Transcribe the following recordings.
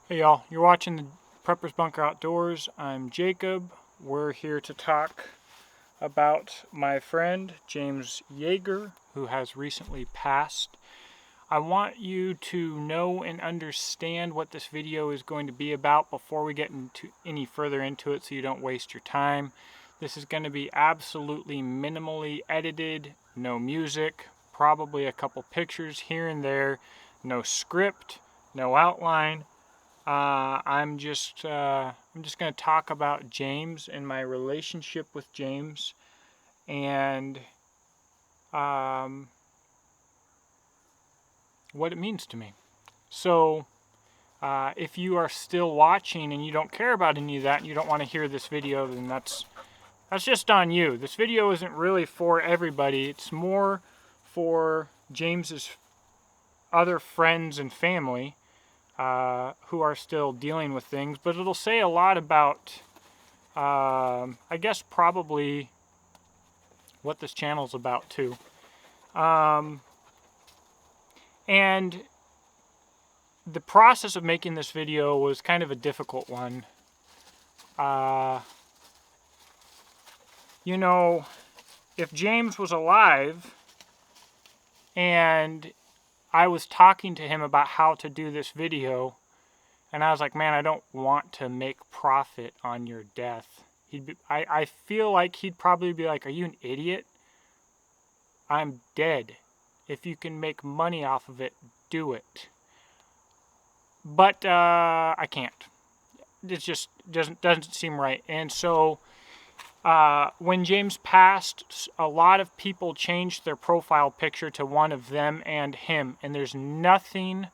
Hey y'all, you're watching the Preppers Bunker Outdoors. I'm Jacob. We're here to talk about my friend James Yeager, who has recently passed. I want you to know and understand what this video is going to be about before we get into any further into it so you don't waste your time. This is going to be absolutely minimally edited, no music, probably a couple pictures here and there, no script, no outline. I'm just going to talk about James and my relationship with James, and what it means to me. So, if you are still watching and you don't care about any of that, and you don't want to hear this video, then that's just on you. This video isn't really for everybody. It's more for James's other friends and family who are still dealing with things, but it'll say a lot about, I guess, probably what this channel's about too. And the process of making this video was kind of a difficult one. You know, if James was alive and I was talking to him about how to do this video, and I was like, man, I don't want to make profit on your death. I feel like he'd probably be like, are you an idiot? I'm dead. If you can make money off of it, do it. But I can't. It just doesn't seem right. And so when James passed, a lot of people changed their profile picture to one of them and him, and there's nothing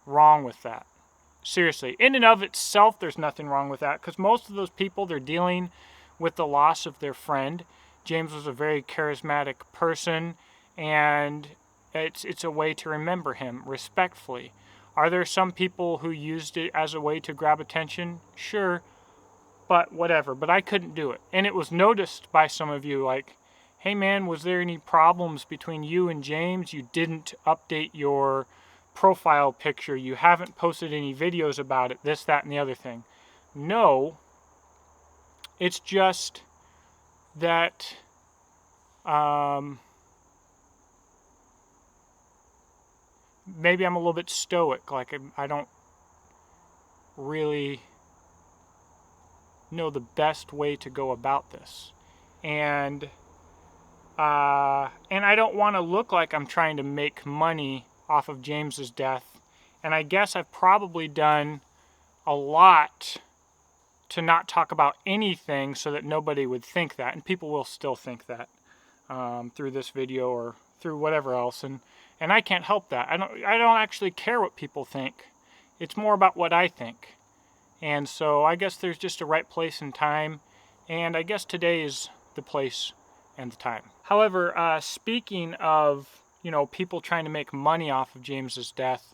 wrong with that. Seriously, in and of itself, there's nothing wrong with that, because most of those people, they're dealing with the loss of their friend. James was a very charismatic person, and it's a way to remember him respectfully. Are there some people who used it as a way to grab attention? Sure, but whatever. But I couldn't do it. And it was noticed by some of you, like, hey man, was there any problems between you and James? You didn't update your profile picture. You haven't posted any videos about it, this, that, and the other thing. No, it's just that maybe I'm a little bit stoic, like I don't really know the best way to go about this, and I don't want to look like I'm trying to make money off of James's death. And I guess I've probably done a lot to not talk about anything so that nobody would think that, and people will still think that through this video or through whatever else, and I can't help that. I don't actually care what people think. It's more about what I think. And so I guess there's just a right place and time, and I guess today is the place and the time. However, speaking of, people trying to make money off of James's death,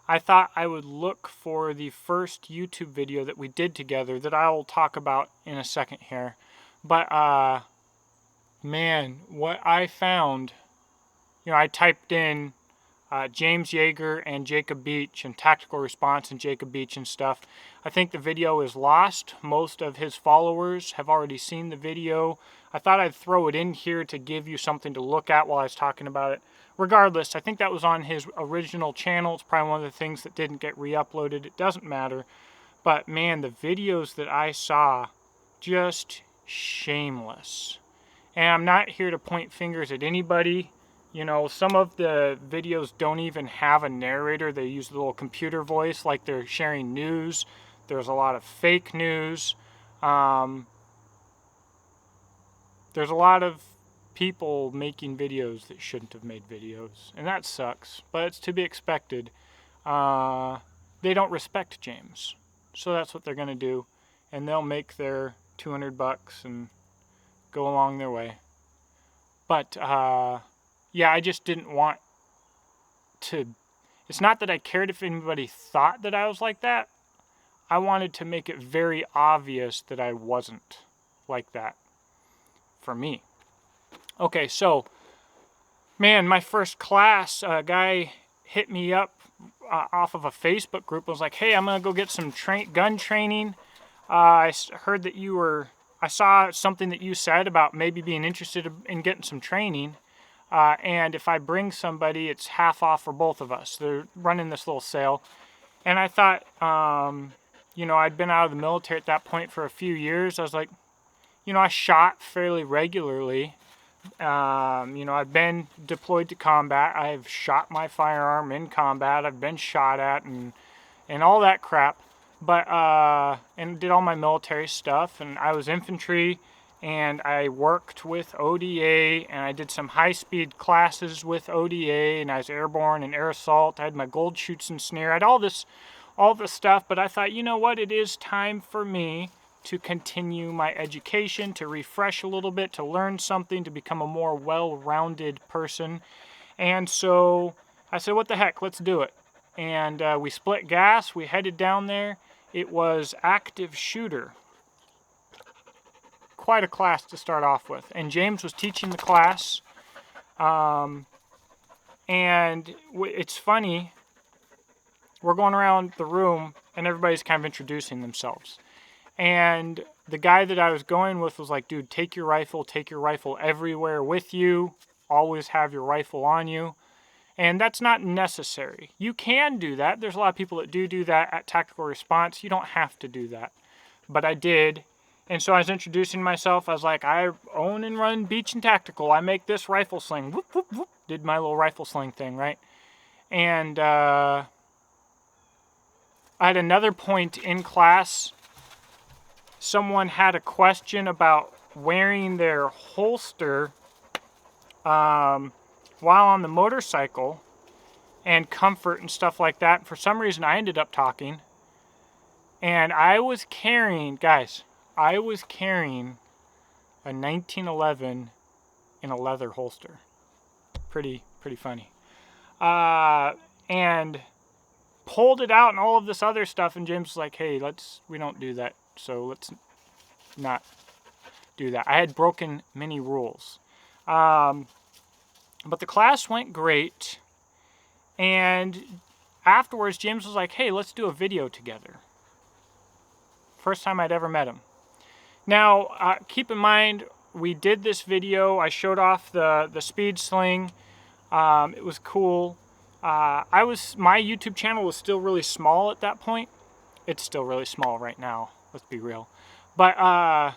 I thought I would look for the first YouTube video that we did together that I'll talk about in a second here. But, man, what I found, I typed in James Yeager and Jacob Beach and tactical response and Jacob Beach and stuff. I think the video is lost. Most of his followers have already seen the video. I thought I'd throw it in here to give you something to look at while I was talking about it. Regardless, I think that was on his original channel. It's probably one of the things that didn't get re-uploaded. It doesn't matter. But man, the videos that I saw, just shameless. And I'm not here to point fingers at anybody. Some of the videos don't even have a narrator. They use a little computer voice like they're sharing news. There's a lot of fake news. There's a lot of people making videos that shouldn't have made videos, and that sucks, but it's to be expected. They don't respect James, so that's what they're going to do, and they'll make their $200 and go along their way. But yeah, I just didn't want to. It's not that I cared if anybody thought that I was like that. I wanted to make it very obvious that I wasn't like that for me. Okay, so, man, my first class, a guy hit me up off of a Facebook group. I was like, hey, I'm gonna go get some gun training. I heard that I saw something that you said about maybe being interested in getting some training. And if I bring somebody, it's half off for both of us. They're running this little sale. And I thought, you know, I'd been out of the military at that point for a few years. I was like, you know, I shot fairly regularly. You know, I've been deployed to combat. I've shot my firearm in combat. I've been shot at and all that crap. But, and did all my military stuff. And I was infantry, and I worked with ODA, and I did some high-speed classes with ODA, and I was airborne and air assault. I had my gold shoots and snare. I had all this stuff, but I thought, you know what, it is time for me to continue my education, to refresh a little bit, to learn something, to become a more well-rounded person. And so I said, what the heck, let's do it. And we split gas, we headed down there. It was active shooter. Quite a class to start off with. And James was teaching the class. And it's funny, we're going around the room and everybody's kind of introducing themselves. And the guy that I was going with was like, dude, take your rifle everywhere with you. Always have your rifle on you. And that's not necessary. You can do that. There's a lot of people that do that at Tactical Response. You don't have to do that. But I did. And so I was introducing myself. I was like, I own and run Beach and Tactical. I make this rifle sling. Whoop, whoop, whoop. Did my little rifle sling thing, right? And I had another point in class. Someone had a question about wearing their holster while on the motorcycle and comfort and stuff like that. For some reason, I ended up talking. And I was carrying, guys, a 1911 in a leather holster. Pretty funny. And pulled it out and all of this other stuff, and James was like, hey, we don't do that, so let's not do that. I had broken many rules. But the class went great, and afterwards James was like, hey, let's do a video together. First time I'd ever met him. Now, keep in mind, we did this video. I showed off the speed sling. It was cool. My YouTube channel was still really small at that point. It's still really small right now, let's be real. But I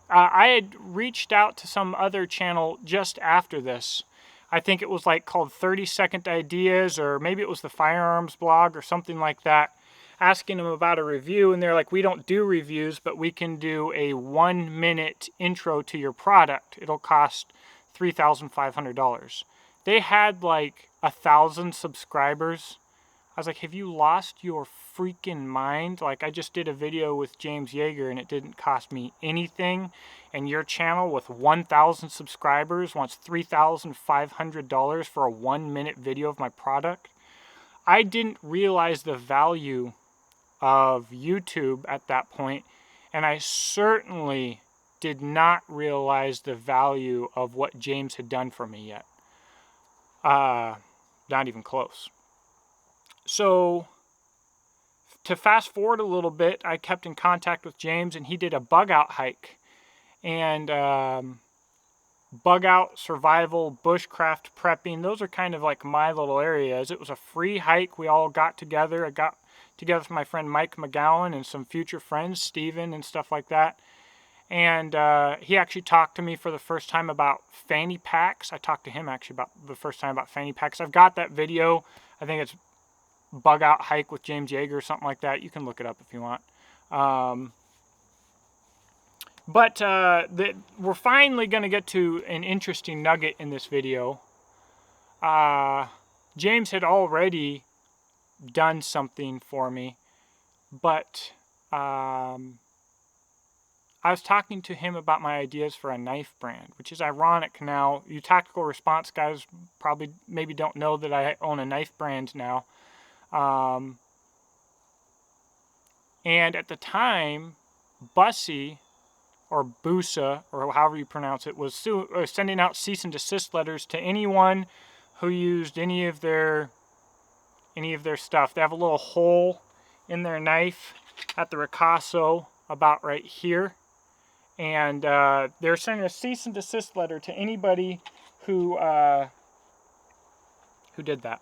had reached out to some other channel just after this. I think it was like called 30-Second Ideas, or maybe it was the Firearms blog or something like that, asking them about a review, and they're like, we don't do reviews, but we can do a 1-minute intro to your product. It'll cost $3,500. They had like 1,000 subscribers. I was like, have you lost your freaking mind? Like, I just did a video with James Yeager and it didn't cost me anything, and your channel with 1,000 subscribers wants $3,500 for a 1-minute video of my product? I didn't realize the value of YouTube at that point, and I certainly did not realize the value of what James had done for me yet. Not even close. So, to fast forward a little bit, I kept in contact with James, and he did a bug out hike. And bug out, survival, bushcraft prepping, those are kind of like my little areas. It was a free hike. We all got together. I got together with my friend Mike McGowan and some future friends, Steven and stuff like that. And he actually talked to me for the first time about fanny packs. I talked to him actually about the first time about fanny packs. I've got that video. I think it's Bug Out Hike with James Yeager or something like that. You can look it up if you want. But we're finally going to get to an interesting nugget in this video. James had already done something for me, but I was talking to him about my ideas for a knife brand, which is ironic now. You Tactical Response guys probably maybe don't know that I own a knife brand now. And at the time, Bussy, or Busa, or however you pronounce it, was sending out cease and desist letters to anyone who used any of their any of their stuff. They have a little hole in their knife at the ricasso about right here. And they're sending a cease and desist letter to anybody who did that.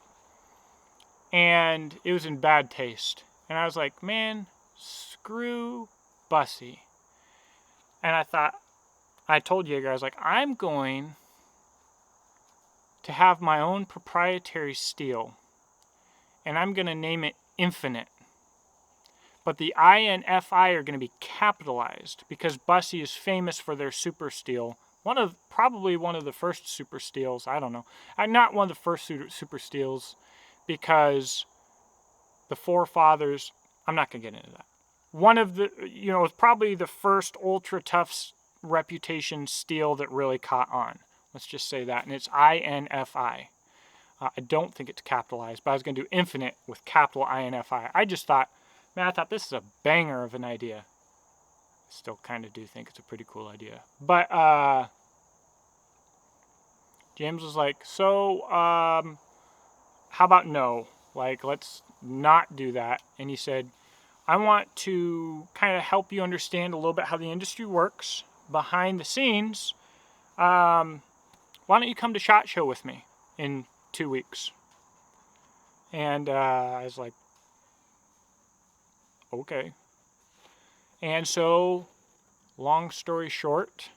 And it was in bad taste. And I was like, man, screw Bussy. And I told Yeager, I was like, I'm going to have my own proprietary steel. And I'm going to name it Infinite. But the I and FI are going to be capitalized because Bussy is famous for their super steel. Probably one of the first super steels. I don't know. Not one of the first super steels because the forefathers, I'm not going to get into that. One of the, it was probably the first ultra tough reputation steel that really caught on. Let's just say that. And it's INFI. I don't think it's capitalized, but I was going to do Infinite with capital INFI. I just thought, man, I thought this is a banger of an idea. I still kind of do think it's a pretty cool idea. But James was like, so how about no? Like, let's not do that. And he said, I want to kind of help you understand a little bit how the industry works behind the scenes. Why don't you come to SHOT Show with me in 2 weeks? And I was like, okay. And so, long story short,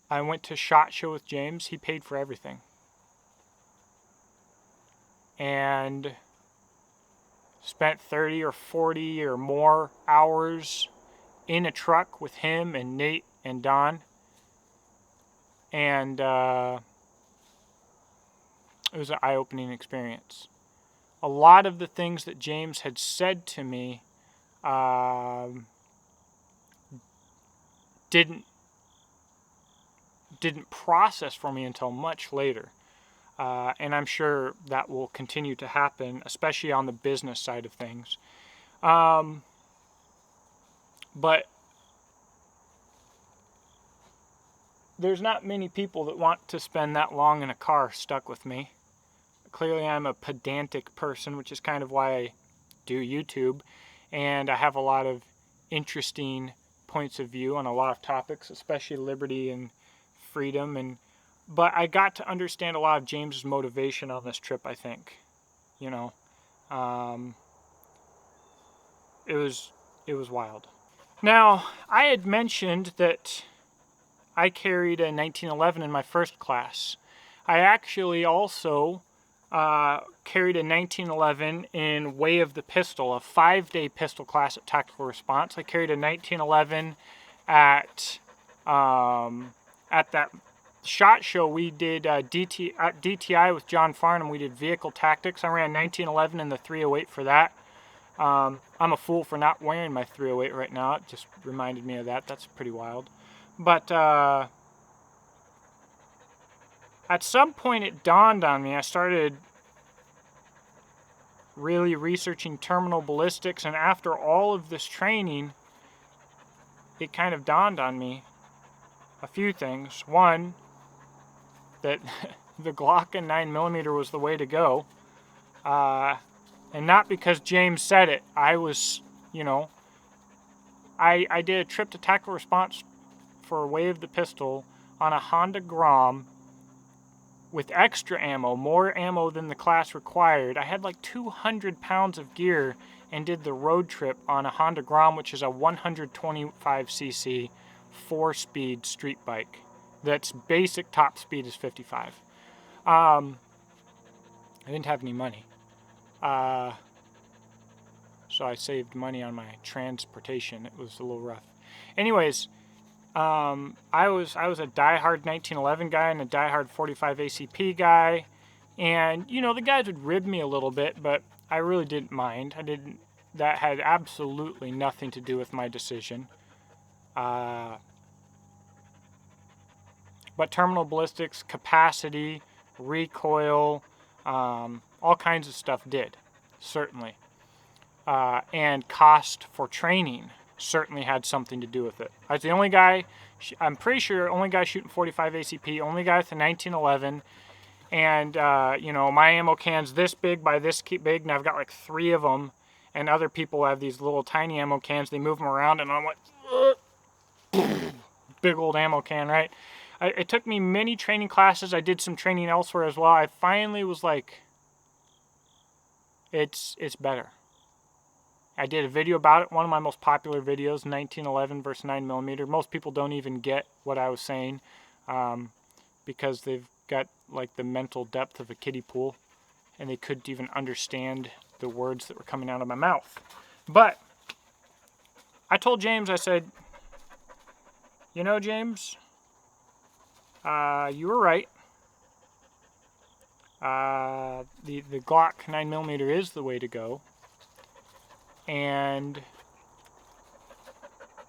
I went to SHOT Show with James. He paid for everything. And spent 30 or 40 or more hours in a truck with him and Nate and Don. And it was an eye-opening experience. A lot of the things that James had said to me didn't process for me until much later. And I'm sure that will continue to happen, especially on the business side of things. But there's not many people that want to spend that long in a car stuck with me. Clearly I'm a pedantic person, which is kind of why I do YouTube. And I have a lot of interesting points of view on a lot of topics, especially liberty and freedom. But I got to understand a lot of James's motivation on this trip, I think. It was wild. Now, I had mentioned that I carried a 1911 in my first class. I actually also carried a 1911 in Way of the Pistol, a 5-day pistol class at Tactical Response. I carried a 1911 at that SHOT Show. We did DTI with John Farnham. We did vehicle tactics. I ran 1911 in the 308 for that. I'm a fool for not wearing my 308 right now. It just reminded me of that. That's pretty wild. But at some point it dawned on me. I started really researching terminal ballistics, and after all of this training, it kind of dawned on me a few things. One, that the Glock and 9mm was the way to go. And not because James said it. I was, I did a trip to Tactical Response for Way of the Pistol on a Honda Grom with extra ammo, more ammo than the class required. I had like 200 pounds of gear and did the road trip on a Honda Grom, which is a 125cc 4-speed street bike. That's basic top speed is 55. I didn't have any money. So I saved money on my transportation. It was a little rough. Anyways, I was a diehard 1911 guy and a diehard 45 ACP guy, and the guys would rib me a little bit, but I really didn't mind. That had absolutely nothing to do with my decision. But terminal ballistics, capacity, recoil, all kinds of stuff did, certainly. And cost for training certainly had something to do with it. I was the only guy, I'm pretty sure, only guy shooting 45 ACP, only guy with the 1911, And, you know, my ammo can's this big by this big, and I've got like 3 of them. And other people have these little tiny ammo cans. They move them around, and I'm like, big old ammo can, right? It took me many training classes. I did some training elsewhere as well. I finally was like, it's better. I did a video about it, one of my most popular videos, 1911 versus 9mm. Most people don't even get what I was saying because they've got like the mental depth of a kiddie pool, and they couldn't even understand the words that were coming out of my mouth. But I told James, I said, you know, James, you were right. The Glock 9mm is the way to go. And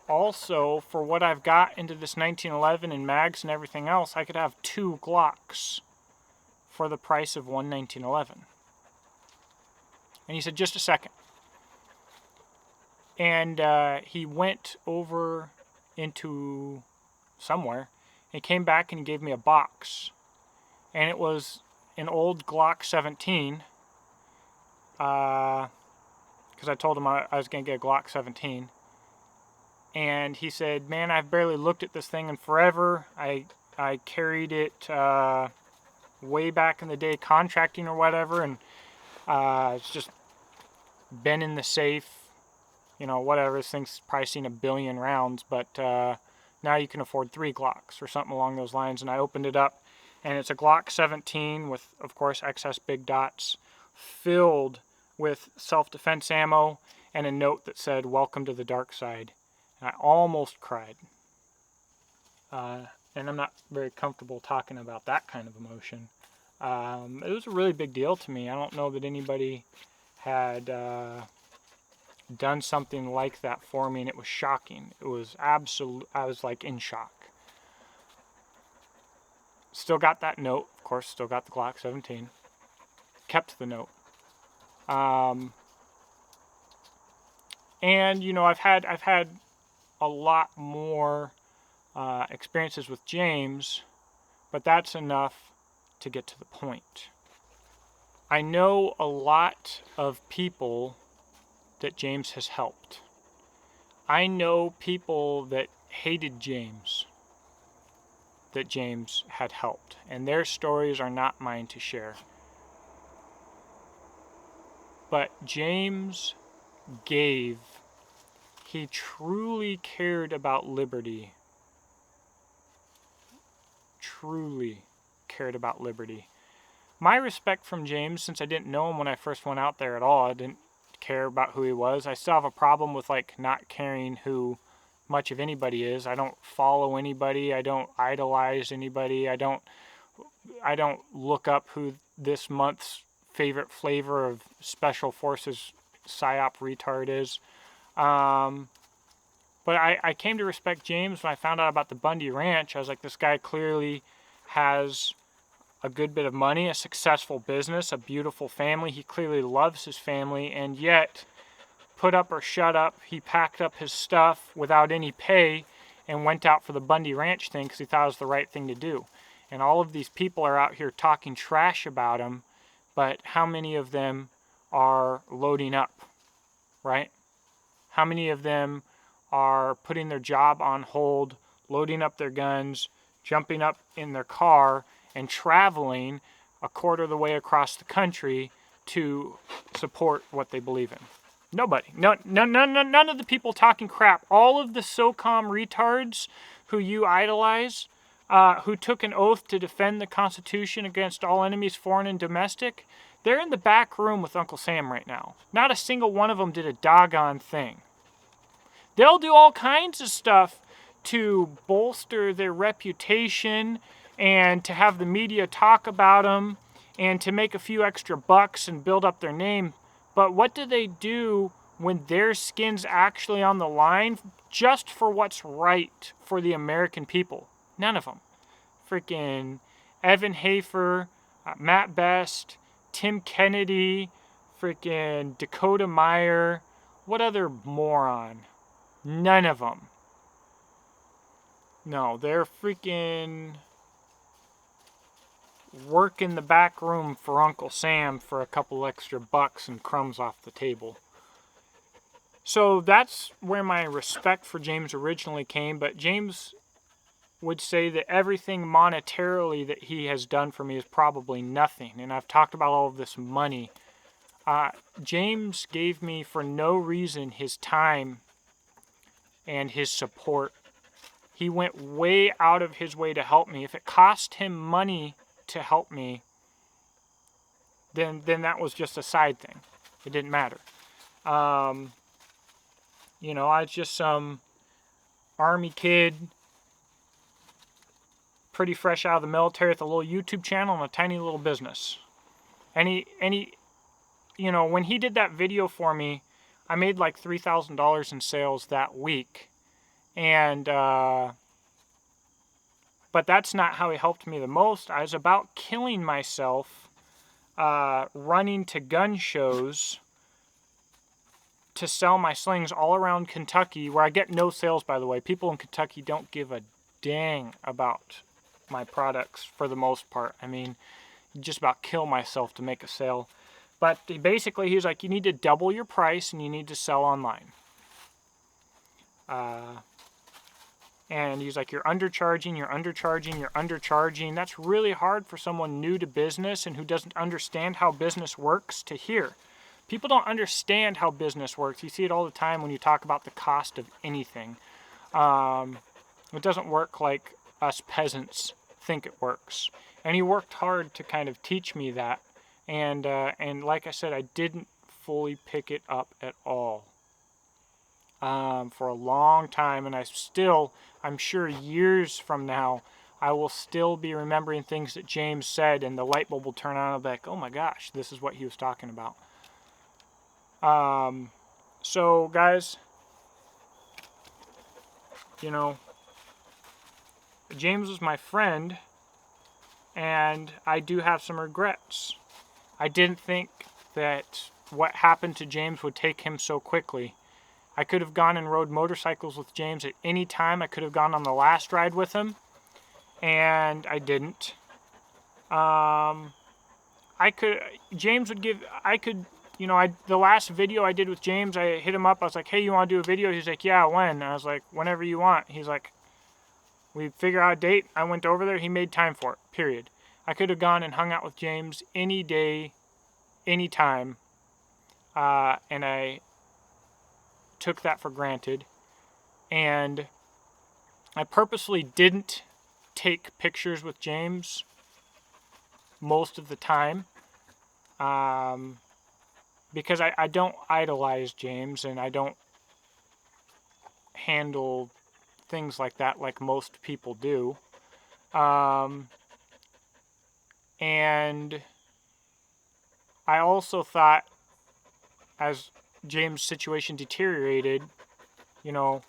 also, for what I've got into this 1911 and mags and everything else, I could have 2 Glocks for the price of one 1911. And he said, just a second. And he went over into somewhere, and he came back and he gave me a box. And it was an old Glock 17, because I told him I was going to get a Glock 17. And he said, man, I've barely looked at this thing in forever. I carried it way back in the day contracting or whatever, and it's just been in the safe, you know, whatever. This thing's probably seen 1 billion rounds, but now you can afford 3 Glocks or something along those lines. And I opened it up, and it's a Glock 17 with, of course, excess big dots, filled with self-defense ammo, and a note that said, welcome to the dark side. And I almost cried. And I'm not very comfortable talking about that kind of emotion. It was a really big deal to me. I don't know that anybody had done something like that for me, and it was shocking. It was absolute. I was like in shock. Still got that note, of course. Still got the Glock 17. Kept the note. And you know, I've had a lot more experiences with James, but that's enough to get to the point. I know a lot of people that James has helped. I know people that hated James that James had helped, and their stories are not mine to share. But James gave. He truly cared about liberty. Truly cared about liberty. My respect from James, since I didn't know him when I first went out there at all, I didn't care about who he was. I still have a problem with like not caring who much of anybody is. I don't follow anybody. I don't idolize anybody. I don't look up who this month's favorite flavor of Special Forces PSYOP retard is. But I came to respect James when I found out about the Bundy Ranch. I was like, this guy clearly has a good bit of money, a successful business, a beautiful family. He clearly loves his family, and yet, put up or shut up, he packed up his stuff without any pay and went out for the Bundy Ranch thing because he thought it was the right thing to do. And all of these people are out here talking trash about him, but how many of them are loading up, right? How many of them are putting their job on hold, loading up their guns, jumping up in their car, and traveling a quarter of the way across the country to support what they believe in? Nobody. None of the people talking crap. All of the SOCOM retards who you idolize, who took an oath to defend the Constitution against all enemies, foreign and domestic, they're in the back room with Uncle Sam right now. Not a single one of them did a doggone thing. They'll do all kinds of stuff to bolster their reputation and to have the media talk about them and to make a few extra bucks and build up their name. But what do they do when their skin's actually on the line just for what's right for the American people? None of them. Freaking Evan Hafer, Matt Best, Tim Kennedy, freaking Dakota Meyer. What other moron? None of them. No, they're freaking work in the back room for Uncle Sam for a couple extra bucks and crumbs off the table. So that's where my respect for James originally came, but James would say that everything monetarily that he has done for me is probably nothing. And I've talked about all of this money. James gave me for no reason his time and his support. He went way out of his way to help me. If it cost him money to help me, then that was just a side thing. It didn't matter. You know, I was just some army kid, pretty fresh out of the military with a little YouTube channel and a tiny little business. And he, you know, when he did that video for me, I made like $3,000 in sales that week. And, but that's not how he helped me the most. I was about killing myself, running to gun shows to sell my slings all around Kentucky, where I get no sales, by the way. People in Kentucky don't give a dang about my products for the most part. I mean, just about kill myself to make a sale. But basically, he was like, you need to double your price and you need to sell online. And he's like, you're undercharging, you're undercharging, you're undercharging. That's really hard for someone new to business and who doesn't understand how business works to hear. People don't understand how business works. You see it all the time when you talk about the cost of anything. It doesn't work like us peasants think it works. And he worked hard to kind of teach me that. And like I said, I didn't fully pick it up at all for a long time. And I'm sure years from now, I will still be remembering things that James said, and the light bulb will turn on and I'll be like, oh my gosh, this is what he was talking about. So guys, you know, James was my friend, and I do have some regrets. I didn't think that what happened to James would take him so quickly. I could have gone and rode motorcycles with James at any time. I could have gone on the last ride with him, and I didn't. You know, the last video I did with James, I hit him up. I was like, hey, you want to do a video? He's like, yeah, when? And I was like, whenever you want. He's like, we figure out a date. I went over there. He made time for it, period. I could have gone and hung out with James any day, any time. And I took that for granted. And I purposely didn't take pictures with James most of the time. Because I don't idolize James, and I don't handle things like that like most people do. And I also thought, as James' situation deteriorated, you know,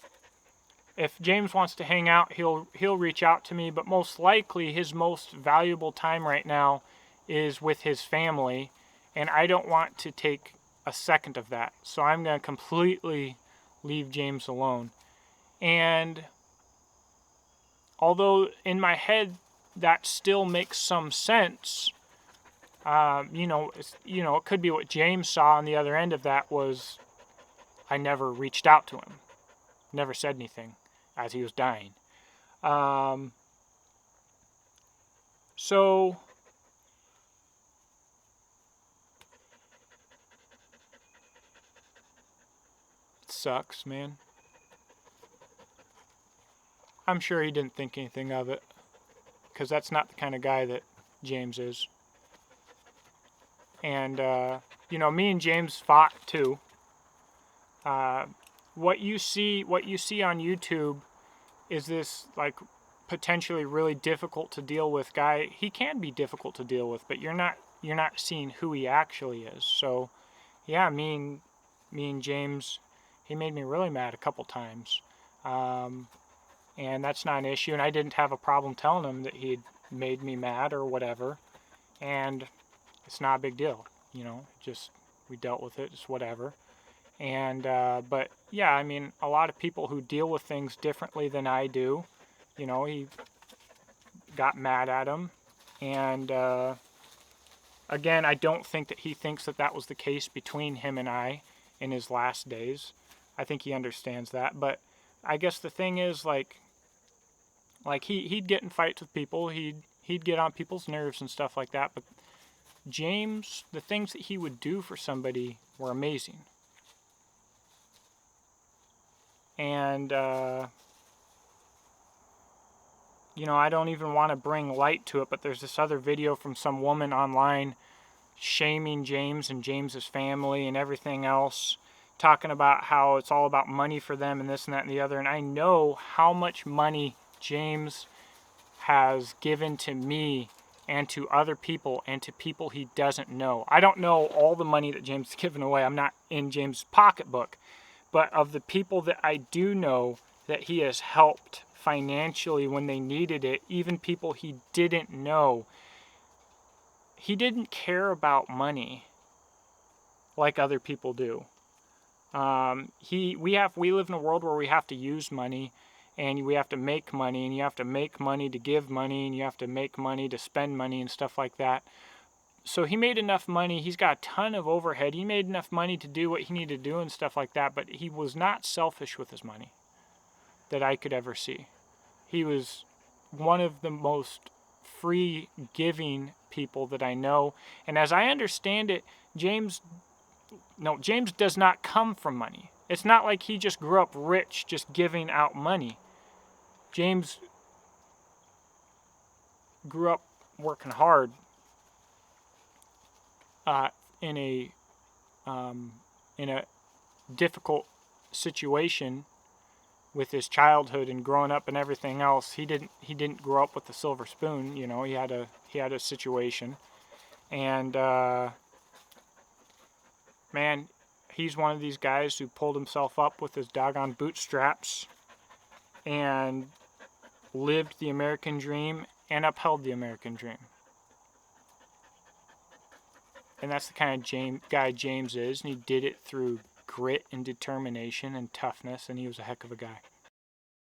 if James wants to hang out, he'll reach out to me, but most likely his most valuable time right now is with his family, and I don't want to take a second of that. So I'm going to completely leave James alone. And although in my head that still makes some sense, you know, it could be what James saw on the other end of that was I never reached out to him, never said anything as he was dying. So it sucks, man. I'm sure he didn't think anything of it, because that's not the kind of guy that James is. And, you know, me and James fought too. What you see on YouTube is this, like, potentially really difficult to deal with guy. He can be difficult to deal with, but you're not seeing who he actually is. So, yeah, me and James, he made me really mad a couple times. And that's not an issue, and I didn't have a problem telling him that he'd made me mad or whatever. And it's not a big deal, you know, just we dealt with it, just whatever. And, but yeah, I mean, a lot of people who deal with things differently than I do, you know, he got mad at him, And again, I don't think that he thinks that that was the case between him and I in his last days. I think he understands that. But I guess the thing is, like he'd get in fights with people. He'd get on people's nerves and stuff like that. But James, the things that he would do for somebody were amazing. And you know, I don't even want to bring light to it, but there's this other video from some woman online shaming James and James's family and everything else, talking about how it's all about money for them and this and that and the other. And I know how much money James has given to me and to other people and to people he doesn't know. I don't know all the money that James has given away. I'm not in James' pocketbook. But of the people that I do know that he has helped financially when they needed it, even people he didn't know, he didn't care about money like other people do. We live in a world where we have to use money, and we have to make money, and you have to make money to give money, and you have to make money to spend money and stuff like that. So he made enough money. He's got a ton of overhead. He made enough money to do what he needed to do and stuff like that, but he was not selfish with his money that I could ever see. He was one of the most free giving people that I know. And as I understand it, James does not come from money. It's not like he just grew up rich just giving out money. James grew up working hard in a difficult situation with his childhood and growing up and everything else. He didn't grow up with a silver spoon. You know, he had a situation, and man, he's one of these guys who pulled himself up with his doggone bootstraps and lived the American dream and upheld the American dream. And that's the kind of guy James is, and he did it through grit and determination and toughness, and he was a heck of a guy.